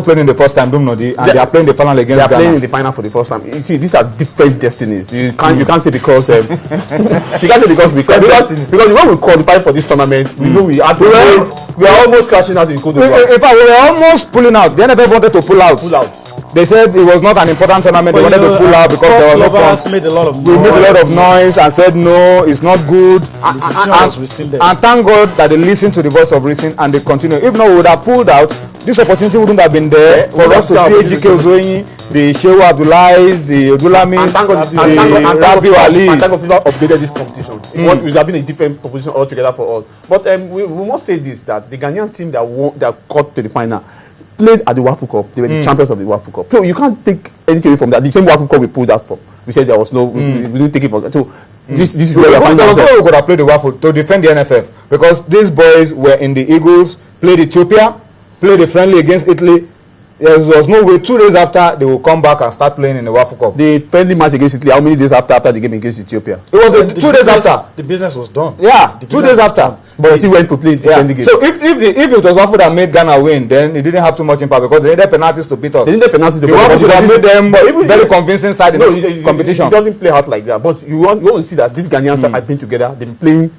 playing in the first time, Dumnodi, and they are playing the final against Ghana. They are playing in the final for the first time. You see, these are different destinies. You can't say because you can't say because when we qualify for this tournament, we know we are almost crashing out in Cote d'Ivoire. In fact, we were almost pulling out. The NFF wanted to pull out. They said it was not an important tournament. They wanted to pull out because there was no fun. Made a lot of noise. We made a lot of noise and said no, it's not good. And thank God that they listened to the voice of reason and they continue. If not, we would have pulled out. This opportunity wouldn't have been there for us to see Ejike Ozoyi, the Shehu Abdullahis, the Odulamis, the Rabi Walis. And thank God people upgraded this competition. It would have been a different proposition altogether for us. But we must say this, that the Ghanaian team that got to the final played at the Wafu Cup. They were the champions of the Wafu Cup. So you can't take anything away from that. The same Wafu Cup we pulled out from. We said there was no, we didn't take it for. So this is where we could have played the Wafu to defend the NFF, because these boys were in the Eagles, played Ethiopia, played a friendly against Italy. There was no way 2 days after they will come back and start playing in the Wafu Cup. The friendly match against Italy, how many days after the game against Ethiopia? It was 2 days after. The business was done. Yeah, 2 days after. But he still went to play the game. So if it was Wafu that made Ghana win, then it didn't have too much impact because they needed penalties to beat us. They needed penalties to beat us. Should have made them very convincing side in the competition. It doesn't play out like that. But you want to see that these Ghanaians have been together. They've been playing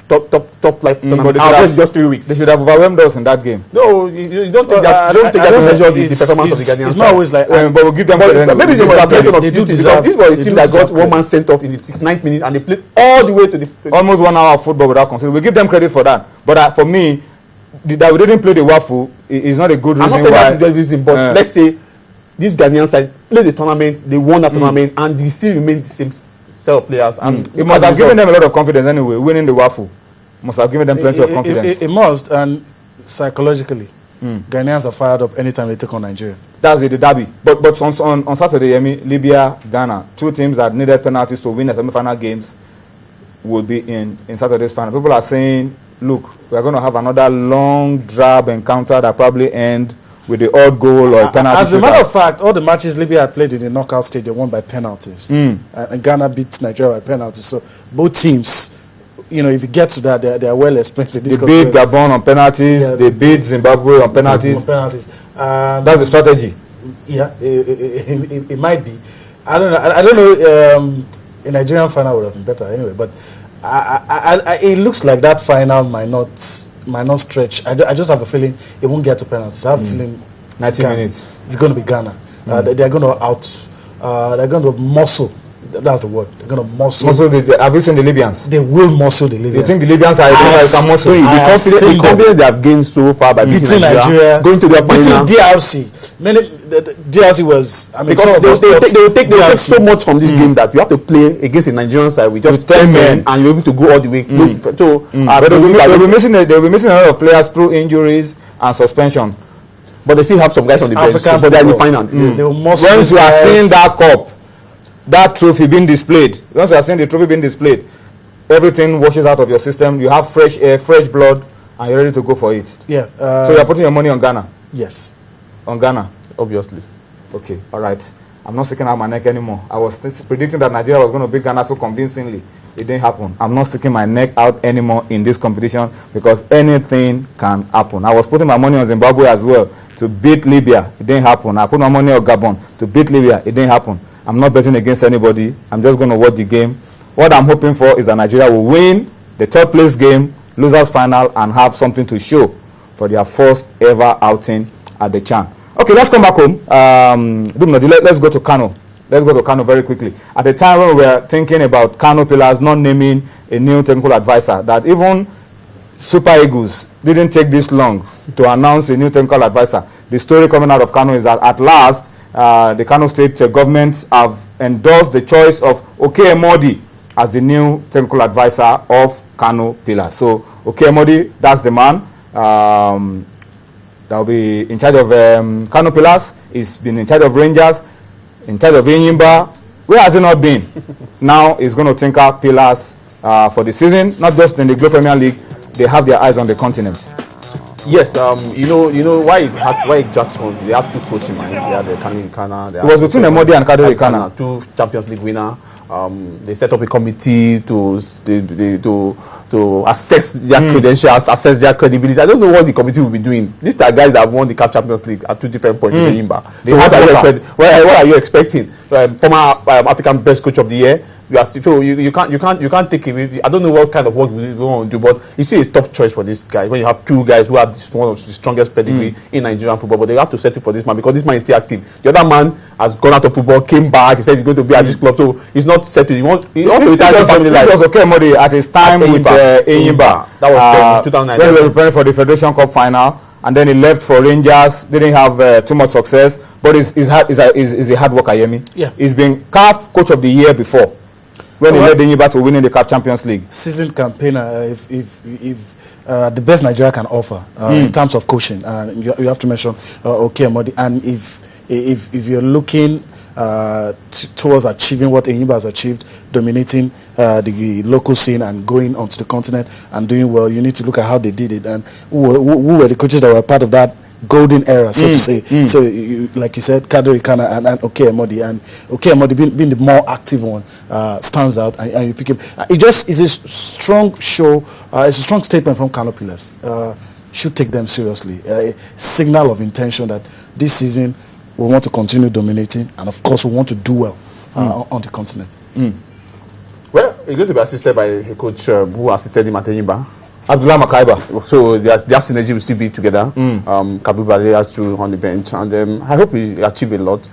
top flight tournament. Just 3 weeks. They should have overwhelmed us in that game. No, you don't take that. Don't take that to measure the performance of the Ghanaians. It's not always like, but we'll give them credit. Maybe they would have played on duty because this was a team that got 1 man sent off in the 69th minute and they played all the way to the almost 1 hour of football without conceding. We give them credit for that. But for me, that we didn't play the Wafu is not a good reason. I'm not saying that's the reason, but let's say this Ghanaian side played the tournament, they won that tournament, and they still remain the same set of players. And it must have given them a lot of confidence anyway. Winning the Wafu must have given them plenty of confidence. It must, and psychologically, Ghanaians are fired up anytime they take on Nigeria. That's the derby. But on Saturday, Yemi, Libya, Ghana, 2 teams that needed penalties to win the semi-final games will be in Saturday's final. People are saying, look, we are going to have another long drab encounter that probably end with the odd goal or a penalty. As a matter of fact, all the matches Libya had played in the knockout stage, they won by penalties. And Ghana beat Nigeria by penalties. So both teams, you know, if you get to that, they are well experienced. They beat Gabon on penalties. They beat Zimbabwe on penalties. That's the strategy. Yeah, it might be. I don't know. I don't know. A Nigerian final would have been better anyway. But it looks like that final might not stretch. I just have a feeling it won't get to penalties. I have a feeling 90 minutes. It's going to be Ghana. They're going to they're going to muscle. That's the word. They're going to muscle. Have you seen the Libyans? They will muscle the Libyans. You think the Libyans are can muscle? The confidence they have gained so far by beating Nigeria, going to their final. Beating DRC. DRC was. I mean, because they will take so much from this game that you have to play against a Nigerian side with just 10 men and you're able to go all the way. So, but they'll be missing a lot of players through injuries and suspension. But they still have some guys on the bench. But they're in the final. Once you are seeing that cup, that trophy being displayed, once you are seeing the trophy being displayed, everything washes out of your system. You have fresh air, fresh blood, and you're ready to go for it. Yeah. So you're putting your money on Ghana? Yes. On Ghana? Obviously. Okay, all right. I'm not sticking out my neck anymore. I was predicting that Nigeria was going to beat Ghana so convincingly. It didn't happen. I'm not sticking my neck out anymore in this competition because anything can happen. I was putting my money on Zimbabwe as well to beat Libya. It didn't happen. I put my money on Gabon to beat Libya. It didn't happen. I'm not betting against anybody. I'm just going to watch the game. What I'm hoping for is that Nigeria will win the third place game, losers final, and have something to show for their first ever outing at the CHAN. Okay, let's come back home. Let's go to Kano. Let's go to Kano very quickly. At the time when we were thinking about Kano Pillars not naming a new technical advisor, that even Super Eagles didn't take this long to announce a new technical advisor. The story coming out of Kano is that at last, the Kano State government have endorsed the choice of Okemodi as the new technical advisor of Kano Pillars. So Okemodi, that's the man that will be in charge of Kano Pillars. He's been in charge of Rangers, in charge of Enyimba. Where has he not been? Now he's going to tinker Pillars for the season, not just in the Global Premier League. They have their eyes on the continent. Yes, you know why Jackson. They have 2 coaches in mind. They have the Kana. It was between Emodi and Kadori Kana. 2 Champions League winner. They set up a committee to to assess their credentials, assess their credibility. I don't know what the committee will be doing. These are guys that have won the CAF Champions League at 2 different points in Enyimba. So what are you expecting? Former African Best Coach of the Year. You can't take away. I don't know what kind of work we want to do, but you see a tough choice for this guy when you have 2 guys who have one of the strongest pedigree in Nigerian football, but they have to settle for this man because this man is still active. The other man has gone out of football, came back, he said he's going to be at this club, so he's not settled. He wants to retire his family life. This was Okemodi at his time with Enyimba. That was 2009. When we were preparing for the Federation Cup final, and then he left for Rangers. Didn't have too much success, but he's a hard worker. Yemi. Yeah. He's been CAF Coach of the Year before, when he led Enyimba to winning the CAF Champions League. Seasoned campaigner, if the best Nigeria can offer in terms of coaching, you have to mention Okemodi. And if you're looking towards achieving what Enyimba has achieved, dominating the local scene and going onto the continent and doing well, you need to look at how they did it and who were the coaches that were part of that golden era, so to say. So, like you said, Kadri Kana and Okemodi, and Okemodi being the more active one stands out, and you pick him. It just is a strong show. It's a strong statement from Kano Pillars. Should take them seriously. A signal of intention that this season we want to continue dominating, and of course we want to do well on the continent. Well, he's going to be assisted by a coach who assisted him at Enyimba, Abdullah Makaiba. So their synergy will still be together. Kabu Bale has to on the bench, and I hope he achieve a lot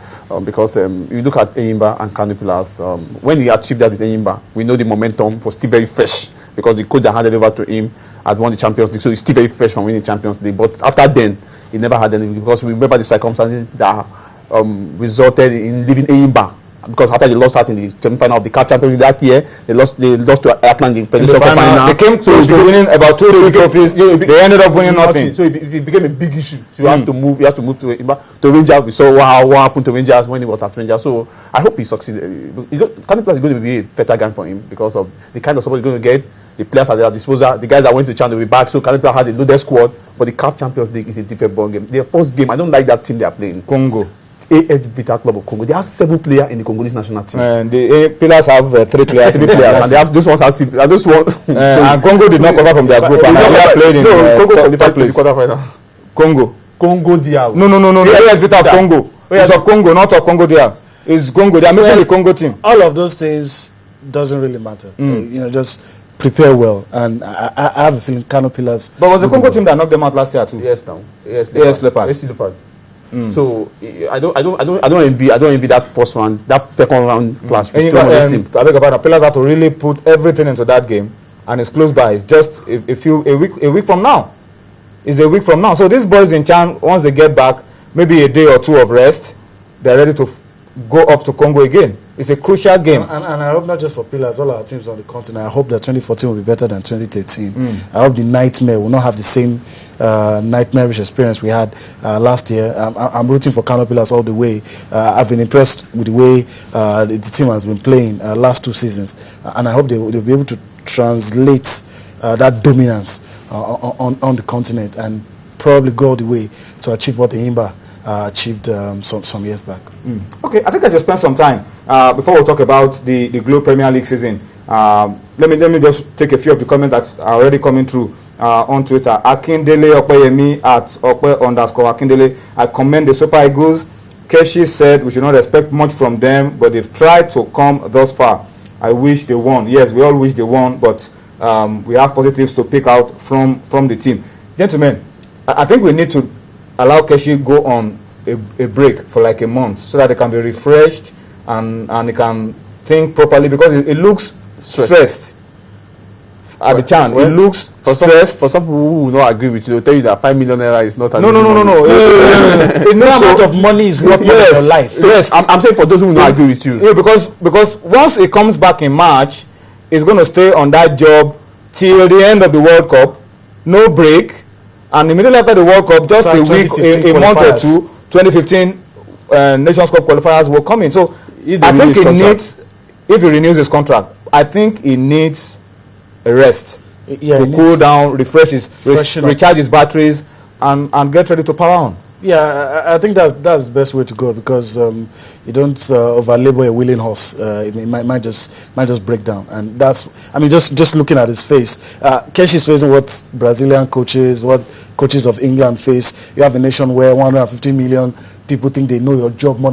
because you look at Enyimba and Kano Pillars. When he achieved that with Enyimba, we know the momentum was still very fresh because the coach that handed over to him had won the Champions League, so he's still very fresh from winning the Champions League. But after then, he never had any, because we remember the circumstances that resulted in leaving Enyimba. Because after they lost out in the semi-final of the CAF Champions League that year, they lost to Atlanta in the Federation Cup final. They came close to winning about 2 trophies. They ended up winning nothing. So it became a big issue. So you have to move. You have to move to Rangers. We saw what happened to Rangers when he was at Rangers. So I hope he succeeds. Kano Pillars is going to be a better game for him because of the kind of support he's going to get. The players at their disposal, the guys that went to Chan will be back. So Kano Pillars has a loaded squad, but the CAF Champions League is a different ball game. Their first game, I don't like that team they are playing. Congo. AS Vita Club of Congo. They have 7 players in the Congolese national team. The Pillars have 3 players. 3 players, and they have those ones have 6. And those ones. And Congo did not cover from their group. And they played in Congo qualified to the quarterfinal. Congo DR. No. The AS Vita of Congo. It's of Congo, not of Congo DR. It's Congo. They are missing the Congo team. All of those things doesn't really matter. Just prepare well, and I have a feeling Kano Pillars. But was the Congo team that knocked them out last year too? Yes, now. AS Leopard. So I don't envy that first round, that second round clash between this team. I beg your pardon. Pillars have to really put everything into that game, and it's close by. It's just a week from now. It's a week from now. So these boys in Chan, once they get back, maybe a day or 2 of rest, they're ready to go off to Congo again. It's a crucial game. And I hope not just for Pillars, all our teams on the continent. I hope that 2014 will be better than 2013. I hope the nightmare will not have the same nightmarish experience we had last year. I'm rooting for Kano Pillars all the way. I've been impressed with the way the team has been playing last 2 seasons. And I hope they'll be able to translate that dominance on the continent and probably go all the way to achieve what Enyimba achieved some years back. Okay, I think I should spend some time before we talk about the Globe Premier League season. Let me just take a few of the comments that are already coming through on Twitter. Akindele Opeyemi at Ope_Akindele. I commend the Super Eagles. Keshi said we should not expect much from them, but they've tried to come thus far. I wish they won. Yes, we all wish they won, but we have positives to pick out from the team. Gentlemen, I think we need to allow Keshi go on a break for like a month so that they can be refreshed and they can think properly, because it looks stressed at the Chan. It looks stressed. For some people who will not agree with you, they'll tell you that 5 million naira is not. No. No amount of money is worth your life. So yes. I'm saying for those who will not agree with you. Yeah, because once it comes back in March, it's going to stay on that job till the end of the World Cup. No break. And immediately after the World Cup, just a week, a month or 2, 2015 Nations Cup qualifiers will come in. So I think it needs, if he renews his contract, I think he needs a rest to cool down, refresh his, recharge his batteries, and get ready to power on. Yeah, I think that's the best way to go, because you don't overlabor a willing horse. It might just break down, and that's, I mean, just looking at his face. Keshi is facing what Brazilian coaches, what coaches of England face. You have a nation where 150 million people think they know your job more than